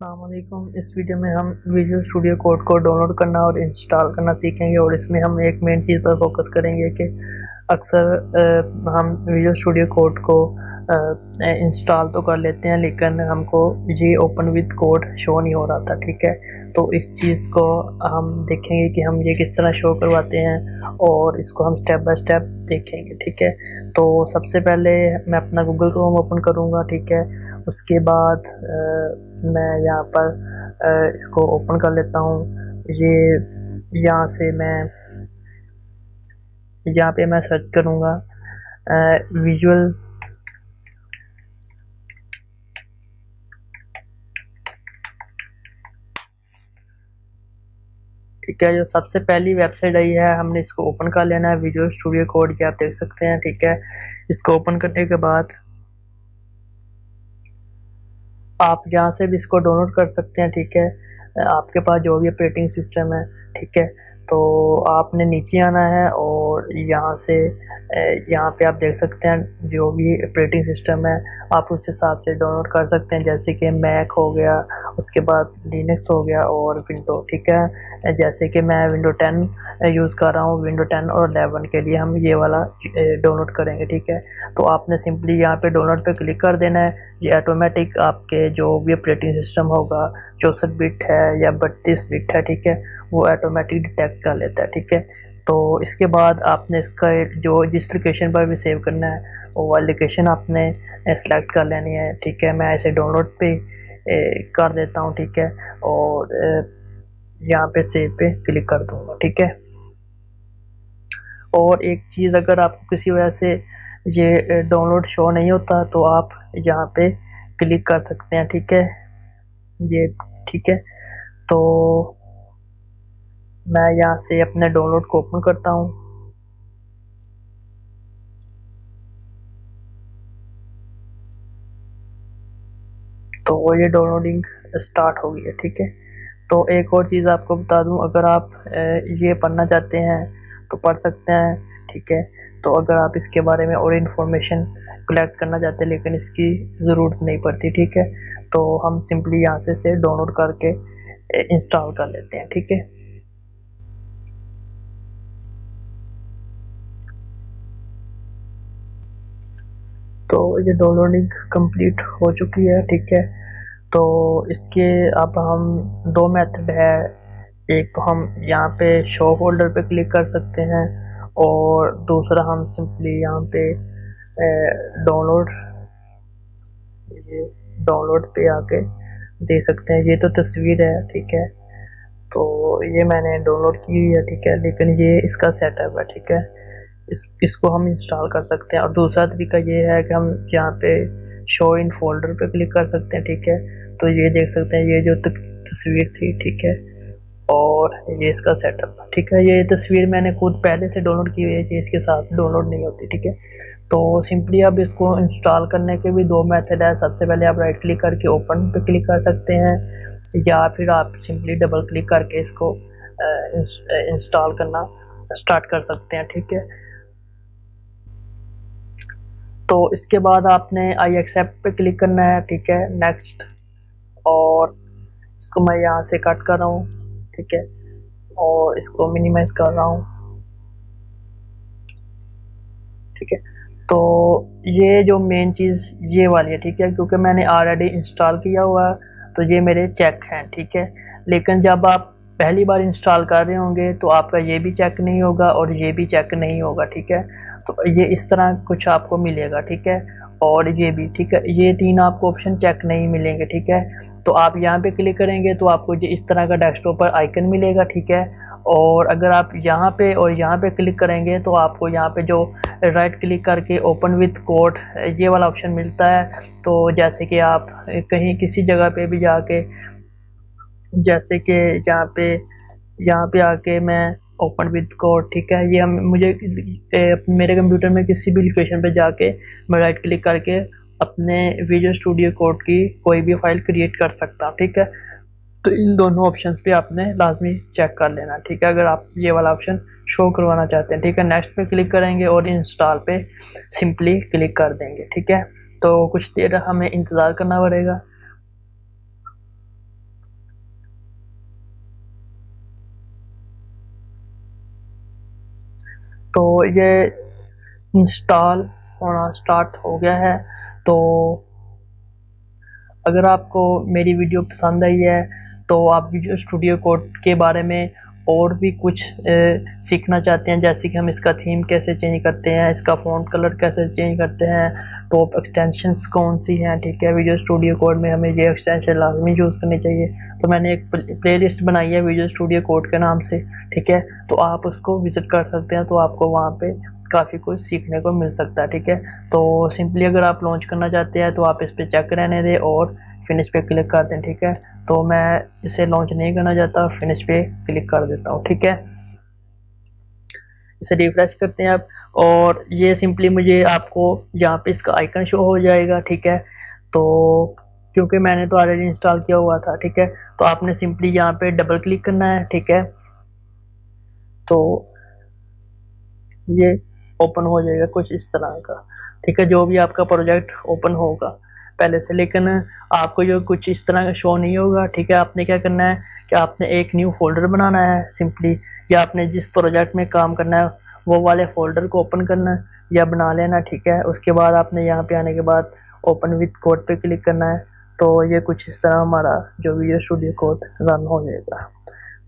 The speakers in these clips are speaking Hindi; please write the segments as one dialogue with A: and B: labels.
A: अस्सलाम वालेकुम। इस वीडियो में हम विजुअल स्टूडियो कोड को डाउनलोड करना और इंस्टॉल करना सीखेंगे और इसमें हम एक मेन चीज़ पर फोकस करेंगे कि अक्सर हम विजुअल स्टूडियो कोड को इंस्टॉल तो कर लेते हैं लेकिन हमको ये ओपन विद कोड शो नहीं हो रहा था। ठीक है, तो इस चीज़ को हम देखेंगे कि हम ये किस तरह शो करवाते हैं और इसको हम स्टेप बाय स्टेप देखेंगे। ठीक है, तो सबसे पहले मैं अपना गूगल क्रोम ओपन करूँगा। ठीक है, उसके बाद मैं यहाँ पर इसको ओपन कर लेता हूँ। यहाँ से मैं यहाँ पे मैं सर्च करूँगा विजुअल ठीक है, जो सबसे पहली वेबसाइट आई है हमने इसको ओपन कर लेना है। विजुअल स्टूडियो कोड की आप देख सकते हैं। ठीक है, इसको ओपन करने के बाद आप यहाँ से भी इसको डाउनलोड कर सकते हैं। ठीक है, आपके पास जो भी ऑपरेटिंग सिस्टम है। ठीक है, तो आपने नीचे आना है और यहाँ से यहाँ पे आप देख सकते हैं जो भी ऑपरेटिंग सिस्टम है आप उस हिसाब से डाउनलोड कर सकते हैं, जैसे कि मैक हो गया, उसके बाद लिनक्स हो गया और विंडो। ठीक है, जैसे कि मैं विंडो 10 यूज़ कर रहा हूँ। विंडो 10 और 11 के लिए हम ये वाला डाउनलोड करेंगे। ठीक है, तो आपने सिंपली यहाँ पे डाउनलोड पे क्लिक कर देना है। ये ऑटोमेटिक आपके जो भी ऑपरेटिंग सिस्टम होगा 64 बिट है या 32 बिट है, ठीक है, वो ऑटोमेटिक डिटेक्ट कर लेता है। ठीक है, तो इसके बाद आपने इसका जो जिस लोकेशन पर भी सेव करना है वो वाली लोकेशन आपने सेलेक्ट कर लेनी है। ठीक है, मैं इसे डाउनलोड पे कर देता हूँ। ठीक है, और यहाँ पे सेव पे क्लिक कर दूँगा। ठीक है, और एक चीज़, अगर आपको किसी वजह से ये डाउनलोड शो नहीं होता तो आप यहाँ पे क्लिक कर सकते हैं। ठीक है, ये ठीक है, तो मैं यहाँ से अपने डाउनलोड को ओपन करता हूँ। तो ये डाउनलोडिंग स्टार्ट हो गई है। ठीक है, तो एक और चीज़ आपको बता दूँ, अगर आप ये पढ़ना चाहते हैं तो पढ़ सकते हैं। ठीक है, तो अगर आप इसके बारे में और इन्फॉर्मेशन कलेक्ट करना चाहते हैं लेकिन इसकी ज़रूरत नहीं पड़ती। ठीक है, तो हम सिंपली यहाँ से डाउनलोड करके इंस्टॉल कर लेते हैं। ठीक है, तो ये डाउनलोडिंग कंप्लीट हो चुकी है। ठीक है, तो इसके अब हम दो मेथड है। एक तो हम यहाँ पे शो फोल्डर पे क्लिक कर सकते हैं और दूसरा हम सिंपली यहाँ पे डाउनलोड ये डाउनलोड पे आके दे सकते हैं। ये तो तस्वीर है। ठीक है, तो ये मैंने डाउनलोड की हुई है। ठीक है, लेकिन ये इसका सेटअप है। ठीक है, इसको हम इंस्टॉल कर सकते हैं। और दूसरा तरीका ये है कि हम यहाँ पे शो इन फोल्डर पे क्लिक कर सकते हैं। ठीक है, तो ये देख सकते हैं ये जो तस्वीर थी। ठीक है, और ये इसका सेटअप। ठीक है, ये तस्वीर मैंने खुद पहले से डाउनलोड की हुई है, ये इसके साथ डाउनलोड नहीं होती। ठीक है, तो सिंपली अब इसको इंस्टॉल करने के भी दो मेथड है। सबसे पहले आप राइट क्लिक करके ओपन पे क्लिक कर सकते हैं या फिर आप सिंपली डबल क्लिक करके इसको इंस्टॉल करना स्टार्ट कर सकते हैं। ठीक है, तो इसके बाद आपने आई एक्सेप्ट पे क्लिक करना है। ठीक है, नेक्स्ट, और इसको मैं यहाँ से कट कर रहा हूँ। ठीक है, और इसको मिनिमाइज कर रहा हूँ। ठीक है, तो ये जो मेन चीज़ ये वाली है। ठीक है, क्योंकि मैंने ऑलरेडी इंस्टॉल किया हुआ है तो ये मेरे चेक हैं। ठीक है, लेकिन जब आप पहली बार इंस्टॉल कर रहे होंगे तो आपका ये भी चेक नहीं होगा और ये भी चेक नहीं होगा। ठीक है, तो ये इस तरह कुछ आपको मिलेगा। ठीक है, और ये भी। ठीक है, ये तीन आपको ऑप्शन चेक नहीं मिलेंगे। ठीक है, तो आप यहाँ पे क्लिक करेंगे तो आपको ये इस तरह का डेस्कटॉप पर आइकन मिलेगा। ठीक है, और अगर आप यहाँ पे और यहाँ पे क्लिक करेंगे तो आपको यहाँ पे जो राइट क्लिक करके ओपन विथ कोड ये वाला ऑप्शन मिलता है। तो जैसे कि आप कहीं किसी जगह पे भी जाके, जैसे कि यहाँ पे आके मैं ओपन विद कोड। ठीक है, ये हम मुझे मेरे कंप्यूटर में किसी भी लोकेशन पे जाके मैं राइट क्लिक करके अपने विजुअल स्टूडियो कोड की कोई भी फाइल क्रिएट कर सकता हूँ। ठीक है, तो इन दोनों ऑप्शंस पे आपने लाजमी चेक कर लेना। ठीक है, अगर आप ये वाला ऑप्शन शो करवाना चाहते हैं। ठीक है, नेक्स्ट पे क्लिक करेंगे और इंस्टॉल पे सिंपली क्लिक कर देंगे। ठीक है, तो कुछ देर हमें इंतज़ार करना पड़ेगा। तो ये इंस्टॉल होना स्टार्ट हो गया है। तो अगर आपको मेरी वीडियो पसंद आई है तो आप विजुअल स्टूडियो कोड के बारे में और भी कुछ सीखना चाहते हैं, जैसे कि हम इसका थीम कैसे चेंज करते हैं, इसका फ़ॉन्ट कलर कैसे चेंज करते हैं, टॉप एक्सटेंशंस कौन सी हैं, ठीक है, विजुअल स्टूडियो कोड में हमें ये एक्सटेंशन लाजमी यूज़ करनी चाहिए। तो मैंने एक प्लेलिस्ट बनाई है विजुअल स्टूडियो कोड के नाम से, ठीक है, तो आप उसको विज़िट कर सकते हैं, तो आपको वहाँ पे काफ़ी कुछ सीखने को मिल सकता है, ठीक है। तो सिंपली अगर आप लॉन्च करना चाहते हैं तो आप इस पर चेक रहने दें और फिनिश पे क्लिक कर दें, ठीक है। तो मैं इसे लॉन्च नहीं करना चाहता, फिनिश पे क्लिक कर देता हूँ, ठीक है। इसे रिफ्रेश करते हैं आप, और ये सिंपली मुझे आपको यहाँ पे इसका आइकन शो हो जाएगा, ठीक है। तो क्योंकि मैंने तो ऑलरेडी इंस्टॉल किया हुआ था, ठीक है, तो आपने सिंपली यहाँ पे डबल क्लिक करना है, ठीक है। तो ये ओपन हो जाएगा कुछ इस तरह का, ठीक है, जो भी आपका प्रोजेक्ट ओपन होगा पहले से, लेकिन आपको जो कुछ इस तरह का शो नहीं होगा, ठीक है। आपने क्या करना है कि आपने एक न्यू फोल्डर बनाना है सिंपली, या आपने जिस प्रोजेक्ट में काम करना है वो वाले फोल्डर को ओपन करना है या बना लेना, ठीक है। उसके बाद आपने यहाँ पे आने के बाद ओपन विद कोड पे क्लिक करना है। तो ये कुछ इस तरह हमारा जो विजुअल स्टूडियो कोड रन हो जाएगा।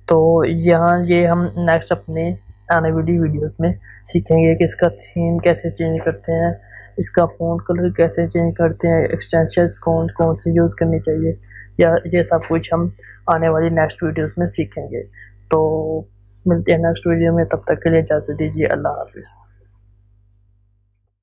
A: तो यहाँ ये हम नेक्स्ट अपने आने वाली वीडियोस में सीखेंगे कि इसका थीम कैसे चेंज करते हैं, इसका फ़ॉन्ट कलर कैसे चेंज करते हैं, एक्सटेंशंस कौन कौन से यूज़ करनी चाहिए, या ये सब कुछ हम आने वाली नेक्स्ट वीडियोस में सीखेंगे। तो मिलते हैं नेक्स्ट वीडियो में, तब तक के लिए इजाज़त दीजिए, अल्लाह हाफिज़।